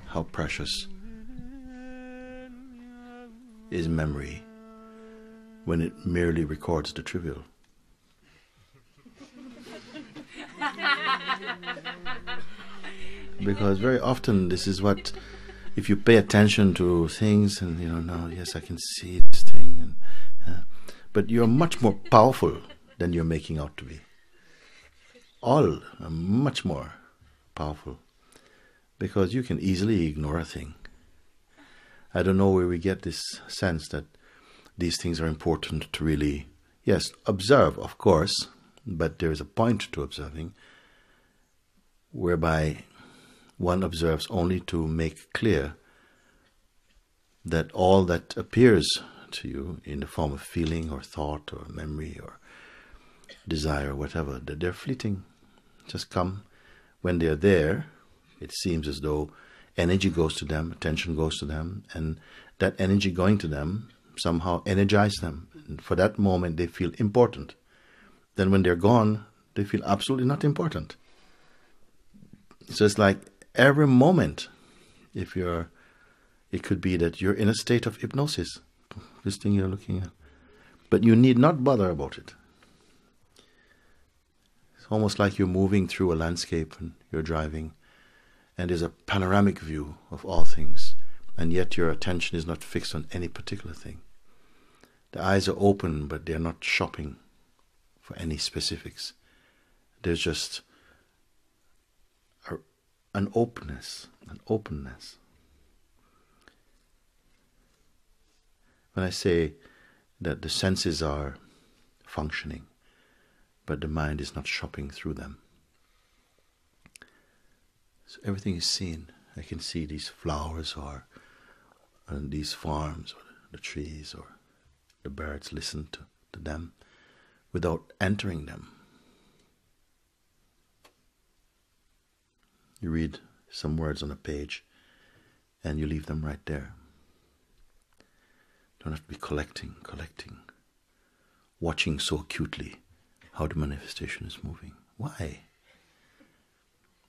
how precious is memory when it merely records the trivial. Because very often this is what, if you pay attention to things and now, yes, I can see this thing, but you're much more powerful than you're making out to be. All are much more powerful because you can easily ignore a thing. I don't know where we get this sense that these things are important to really, yes, observe, of course, but there is a point to observing whereby one observes only to make clear that all that appears to you in the form of feeling or thought or memory or desire or whatever, that they're fleeting, just come. When they're there, it seems as though energy goes to them, attention goes to them, and that energy going to them somehow energizes them. And for that moment, they feel important. Then when they're gone, they feel absolutely not important. So it's like every moment, it could be that you're in a state of hypnosis, this thing you're looking at, but you need not bother about it. It's almost like you're moving through a landscape and you're driving, and there's a panoramic view of all things, and yet your attention is not fixed on any particular thing. The eyes are open, but they're not shopping for any specifics. There's just an openness, When I say that the senses are functioning, but the mind is not shopping through them. So everything is seen. I can see these flowers or these farms or the trees or the birds, listen to them without entering them. You read some words on a page and you leave them right there. You don't have to be collecting, watching so acutely how the manifestation is moving. Why?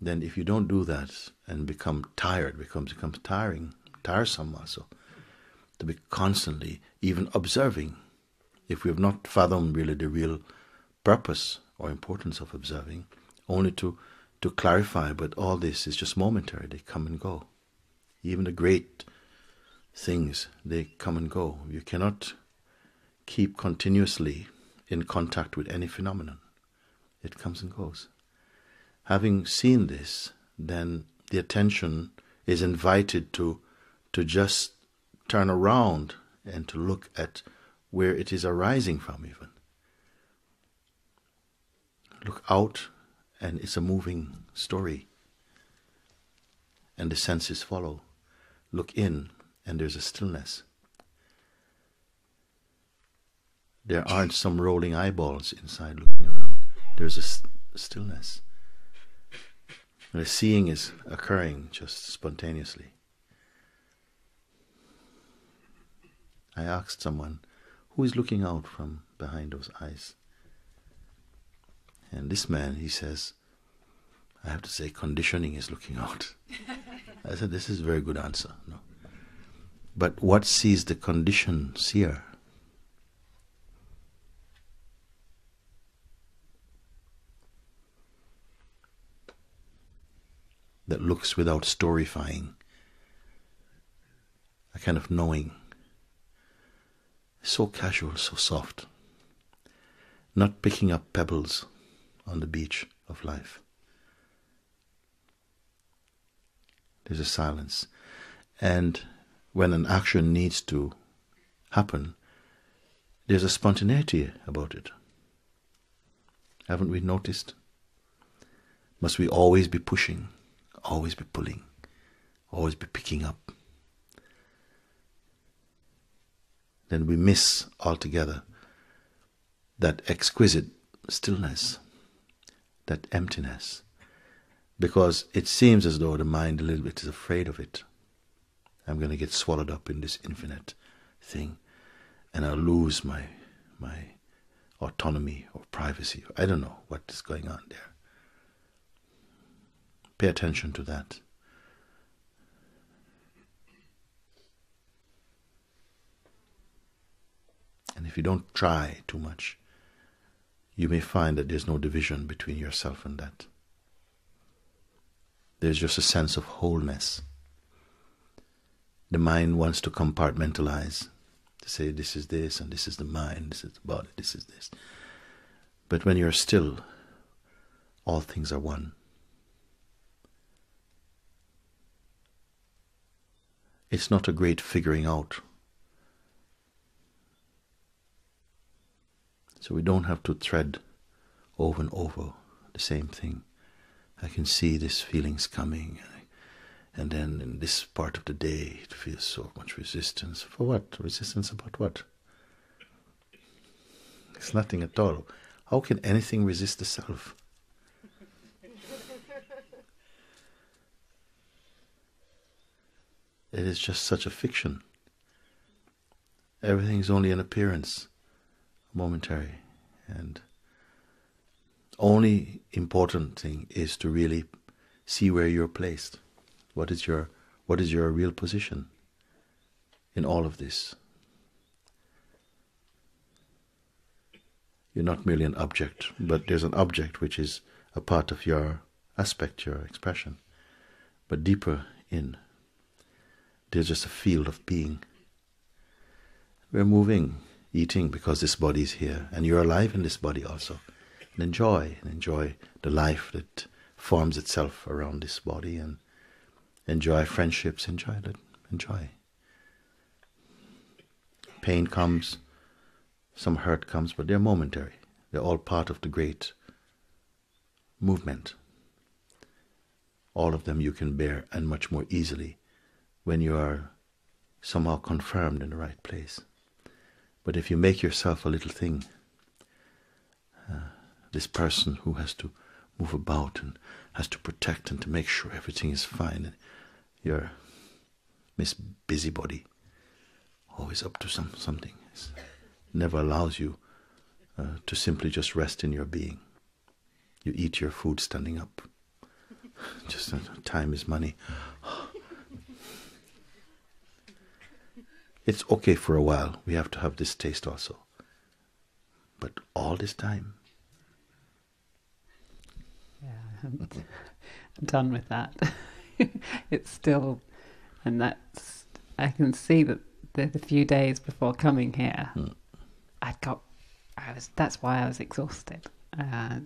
Then if you don't do that and become tired, becomes tiresome also, to be constantly even observing, if we have not fathomed really the real purpose or importance of observing, only to clarify, but all this is just momentary, they come and go. Even the great things, they come and go. You cannot keep continuously in contact with any phenomenon. It comes and goes. Having seen this, then the attention is invited to just turn around and to look at where it is arising from even. Look out, and it's a moving story. And the senses follow. Look in, and there's a stillness. There aren't some rolling eyeballs inside looking around. There's a stillness. And the seeing is occurring just spontaneously. I asked someone, who is looking out from behind those eyes? And this man, he says, I have to say, conditioning is looking out. I said, this is a very good answer. No. But what sees the conditioned seer? That looks without storyfying, a kind of knowing. So casual, so soft. Not picking up pebbles on the beach of life. There's a silence. And when an action needs to happen, there's a spontaneity about it. Haven't we noticed? Must we always be pushing, always be pulling, always be picking up? Then we miss altogether that exquisite stillness, that emptiness, because it seems as though the mind a little bit is afraid of it. I'm going to get swallowed up in this infinite thing, and I'll lose my autonomy or privacy. I don't know what is going on there. Pay attention to that. if you don't try too much, you may find that there's no division between yourself and that. There's just a sense of wholeness. The mind wants to compartmentalize, to say this is this, and this is the mind, this is the body, this is this. But when you're still, all things are one. It's not a great figuring out. So we don't have to thread over and over the same thing. I can see these feelings coming, and then in this part of the day it feels so much resistance. For what? Resistance about what? It's nothing at all. How can anything resist the self? It is just such a fiction. Everything is only an appearance, momentary, and only important thing is to really see where you're placed. What is your real position in all of this? You're not merely an object, but there's an object which is a part of your aspect, your expression. But deeper in, there's just a field of being. We're moving, eating because this body is here, and you're alive in this body also. And enjoy the life that forms itself around this body, and enjoy friendships, enjoy. Pain comes, some hurt comes, but they're momentary. They're all part of the great movement. All of them you can bear, and much more easily when you are somehow confirmed in the right place. But if you make yourself a little thing, this person who has to move about and has to protect and to make sure everything is fine, and you're Miss Busybody, always up to something. It never allows you to simply just rest in your being. You eat your food standing up. Just time is money. It's okay for a while. We have to have this taste also. But all this time? Yeah, I'm done with that. It's still, and that's, I can see that the few days before coming here, that's why I was exhausted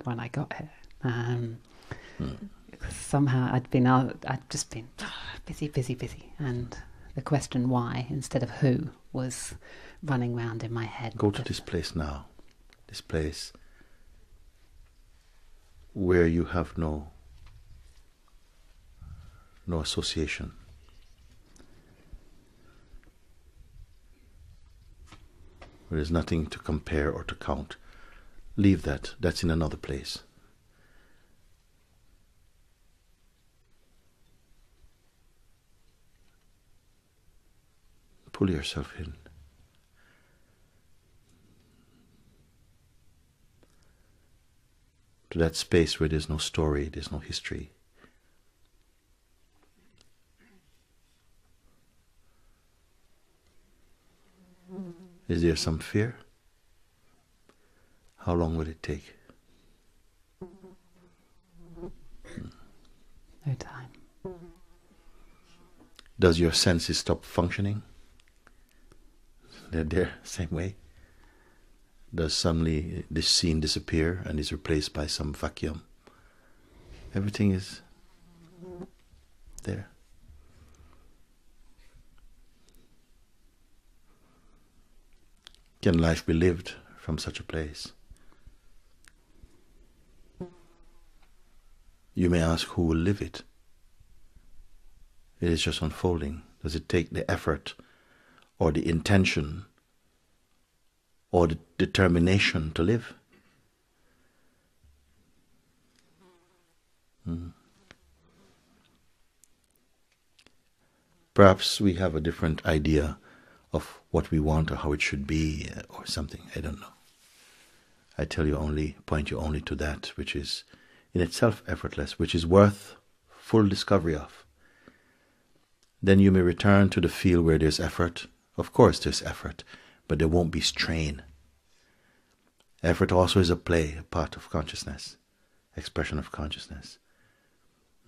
when I got here. Somehow I'd just been busy, and the question why instead of who was running round in my head. Go to this place now, this place where you have no association. Where there's nothing to compare or to count. Leave that. That's in another place. Pull yourself in. To that space where there's no story, there's no history. Is there some fear? How long will it take? No time. Does your senses stop functioning? They're there, same way. Does suddenly this scene disappear and is replaced by some vacuum? Everything is there. Can life be lived from such a place? You may ask, who will live it? It is just unfolding. Does it take the effort or the intention or the determination to live? Perhaps we have a different idea of what we want or how it should be or something. I don't know. I point you only to that which is in itself effortless, which is worth full discovery of. Then you may return to the field where there's effort. Of course there's effort, but there won't be strain. Effort also is a play, a part of consciousness, expression of consciousness.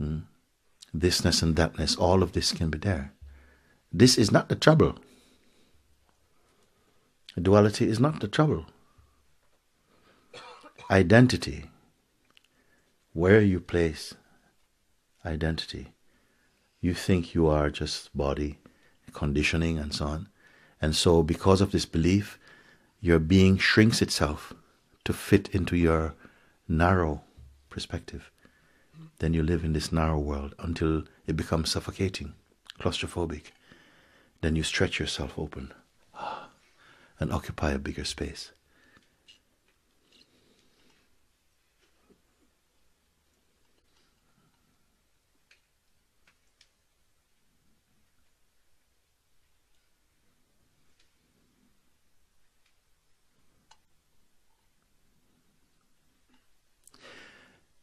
Thisness and thatness, all of this can be there. This is not the trouble. Duality is not the trouble. Identity, where you place identity, you think you are just body, conditioning and so on. And so because of this belief, your being shrinks itself to fit into your narrow perspective. Then you live in this narrow world until it becomes suffocating, claustrophobic. Then you stretch yourself open and occupy a bigger space.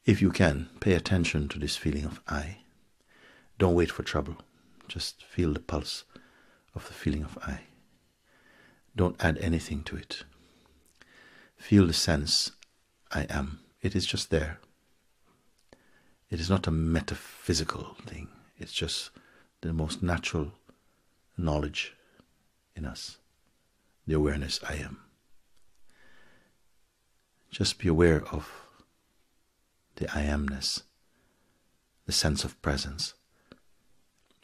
If you can, pay attention to this feeling of I. Don't wait for trouble. Just feel the pulse of the feeling of I. Don't add anything to it. Feel the sense, I am. It is just there. It is not a metaphysical thing. It's just the most natural knowledge in us. The awareness, I am. Just be aware of the I amness, the sense of presence.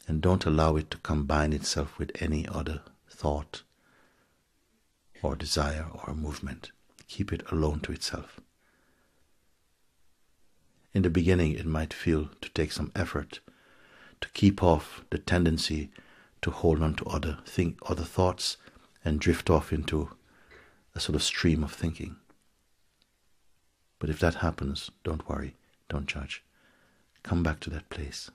And don't allow it to combine itself with any other thought or desire or movement. Keep it alone to itself. In the beginning, it might feel to take some effort to keep off the tendency to hold on to other thoughts and drift off into a sort of stream of thinking. But if that happens, don't worry, don't judge. Come back to that place.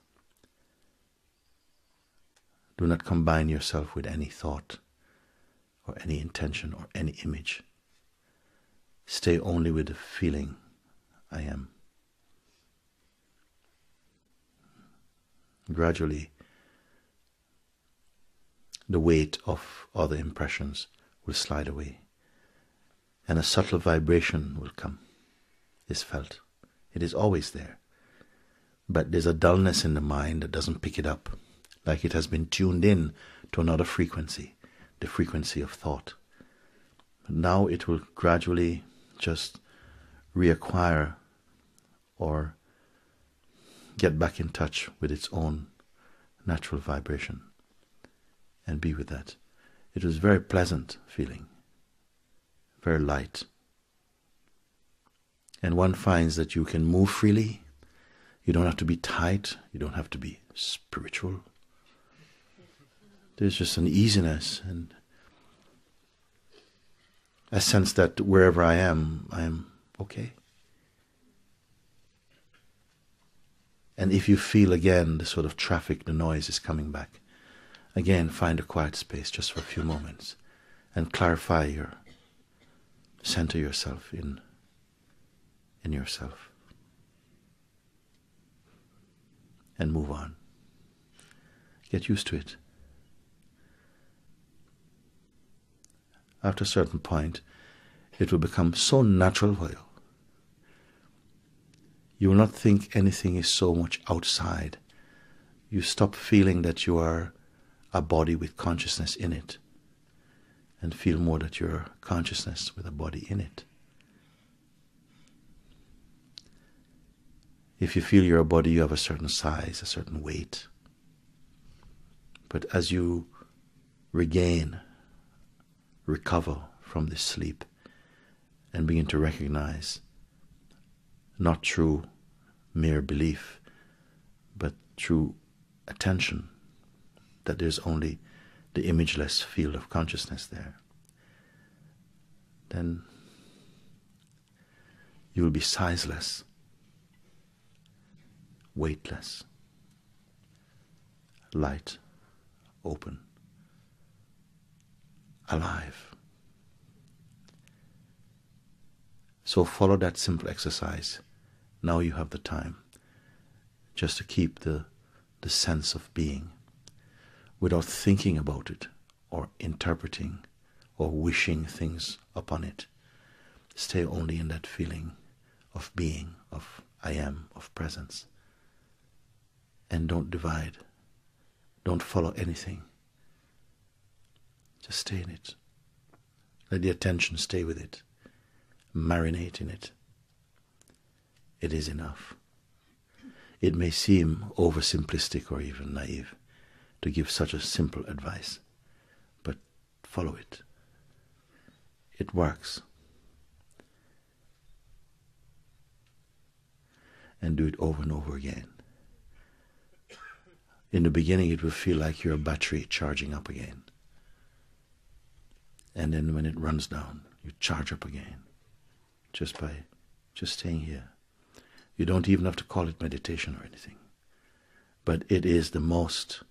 Do not combine yourself with any thought or any intention or any image. Stay only with the feeling, I am. Gradually, the weight of other impressions will slide away, and a subtle vibration will come. Is felt. It is always there. But there's a dullness in the mind that doesn't pick it up, like it has been tuned in to another frequency, the frequency of thought. But now it will gradually just reacquire or get back in touch with its own natural vibration and be with that. It was very pleasant feeling, very light. And one finds that you can move freely. You don't have to be tight. You don't have to be spiritual. There's just an easiness and a sense that wherever I am okay. And if you feel again the sort of traffic, the noise is coming back, again find a quiet space just for a few moments and clarify center yourself in yourself and move on. Get used to it. After a certain point, it will become so natural for you. You will not think anything is so much outside. You stop feeling that you are a body with consciousness in it and feel more that you're consciousness with a body in it. If you feel you're a body, you have a certain size, a certain weight. But as you recover from this sleep and begin to recognize, not through mere belief, but through attention, that there's only the imageless field of consciousness there, then you will be sizeless, weightless, light, open, alive. So follow that simple exercise. Now you have the time just to keep the sense of being without thinking about it or interpreting or wishing things upon it. Stay only in that feeling of being, of I am, of presence. And don't divide. Don't follow anything. Just stay in it. Let the attention stay with it. Marinate in it. It is enough. It may seem oversimplistic or even naive to give such a simple advice, but follow it. It works. And do it over and over again. In the beginning, it will feel like your battery charging up again. And then when it runs down, you charge up again. Just staying here. You don't even have to call it meditation or anything. But it is the most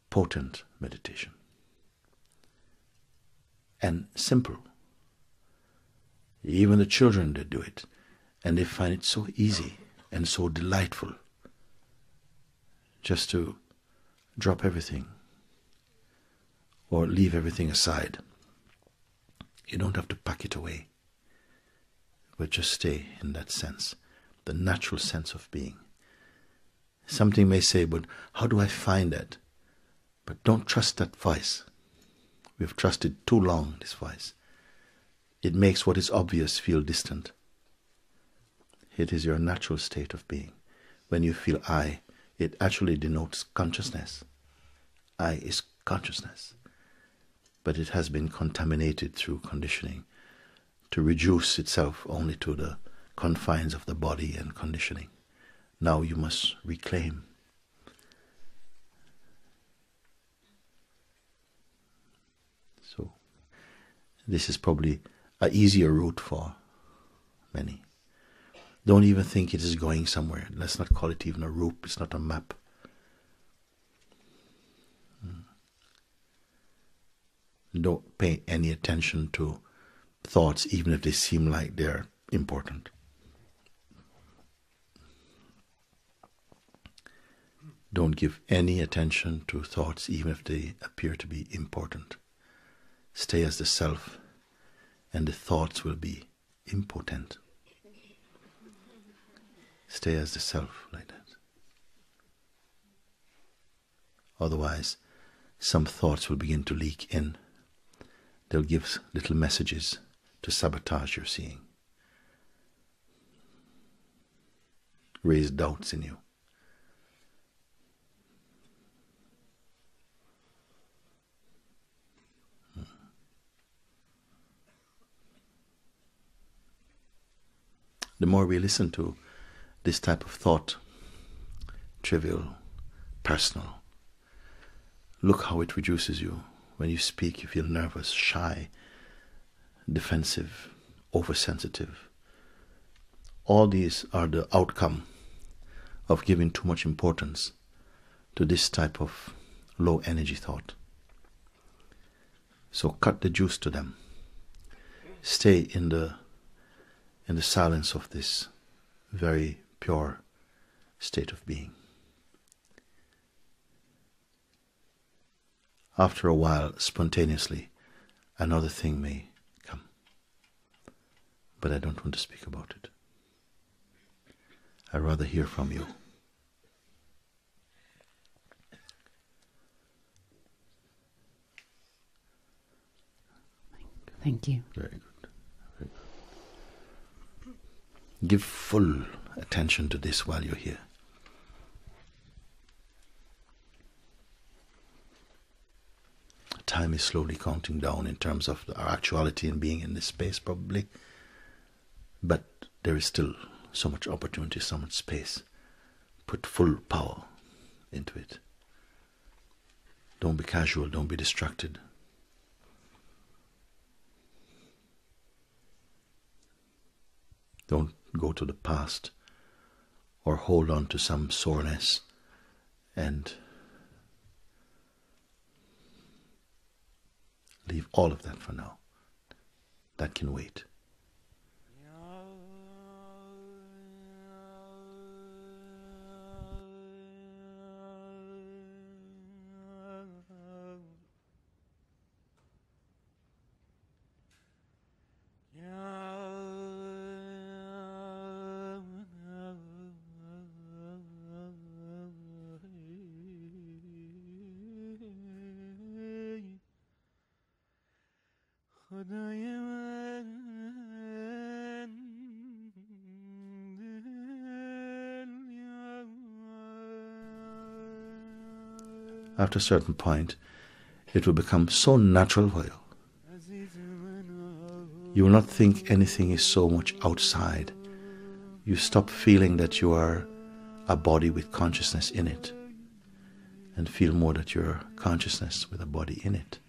potent meditation. And simple. Even the children, they do it. And they find it so easy and so delightful just to drop everything or leave everything aside. You don't have to pack it away, but just stay in that sense, the natural sense of being. Something may say, but how do I find that? But don't trust that voice. We've trusted too long, this voice. It makes what is obvious feel distant. It is your natural state of being. When you feel I, it actually denotes consciousness. I is consciousness. But it has been contaminated through conditioning to reduce itself only to the confines of the body and conditioning. Now you must reclaim. So, this is probably an easier route for many. Don't even think it is going somewhere. Let's not call it even a route. It's not a map. Don't pay any attention to thoughts, even if they seem like they're important. Don't give any attention to thoughts, even if they appear to be important. Stay as the self, and the thoughts will be impotent. Stay as the self like that. Otherwise, some thoughts will begin to leak in. They'll give little messages to sabotage your seeing. Raise doubts in you. The more we listen to this type of thought, trivial, personal, look how it reduces you. When you speak, you feel nervous, shy, defensive, oversensitive. All these are the outcome of giving too much importance to this type of low energy thought. So cut the juice to them. Stay in the silence of this very pure state of being. After a while, spontaneously, another thing may come. But I don't want to speak about it. I'd rather hear from you. Thank you. Very good. Very good. Give full attention to this while you're here. Time is slowly counting down in terms of our actuality and being in this space, probably. But there is still so much opportunity, so much space. Put full power into it. Don't be casual, don't be distracted. Don't go to the past or hold on to some soreness and leave all of that for now. That can wait. Yeah. after a certain point, it will become so natural for you. You will not think anything is so much outside. You stop feeling that you are a body with consciousness in it, and feel more that you're consciousness with a body in it.